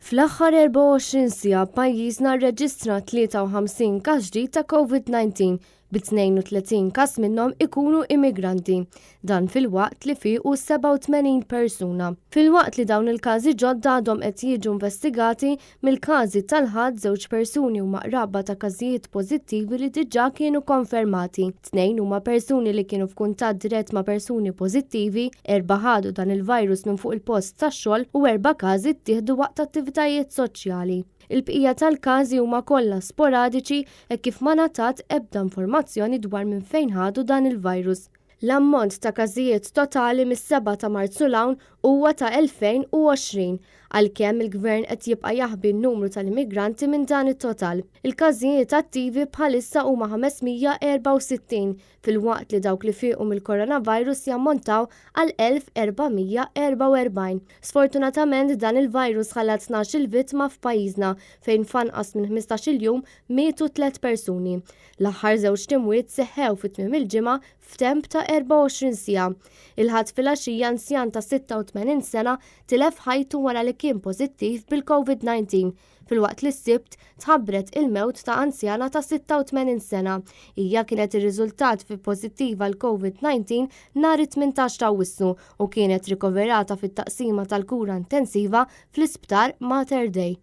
Fl-aħħar 24 siegħa pajjiżna rreġistra 53 każ ġdid ta' COVID-19 bi 32 każ minnhom ikunu immigranti. Dan fil-waqt li fiequ 87 persuna. Fil-waqt li dawn il-każi ġodda għadhom qed jiġu investigati mill-każi tal-ħadd żewġ persuni huma qraba ta' każijiet pożittivi li diġà kienu konfermati. 2 huma persuni li kienu f'kuntatt dirett ma' persuni pożittivi, 4 ħadu dan il-virus minn fuq il-post tax-xogħol u 4 każi ttieħdu waqt attivitajiet soċjali. Il-bqija tal-każi huma kollha sporadiċi hekk kif ma ngħatat ebda informazzjoni dwar minn fejn ħadu dan il-virus. L-ammont ta' każijiet totali mis-7 ta' Marzu l-hawn huwa ta' 2020 għalkemm il-Gvern qed jibqa' jaħbi n-numru tal-immigranti minn dan it-total. Il-każijiet attivi bħalissa huma 564 fil-waqt li dawk li fiequ mill-coronavirus jammontaw għal 1444. Sfortunatament dan il-virus ħalla 12 vittma f'pajjiżna fejn fanqas minn 15-il jum mietu 3 persuni. L-aħħar żewġ timwiet seħħew fit-tmiem il-ġimgħa f'temp ta' 24 siegħa. Il-ħadd fil-għaxija anzjan ta' 86 sena tilef ħajtu wara li kien pożittiv bil-COVID-19. Fil-waqt li s-sibt tħabbret il-mewt ta' anzjana ta' 86 sena. Hija kienet ir-riżultat fi pożittiva l-COVID-19 nhar 18 ta' Awwissu u kienet rikoverata fit-taqsima tal-kura intensiva fl-isptar Mater Dei.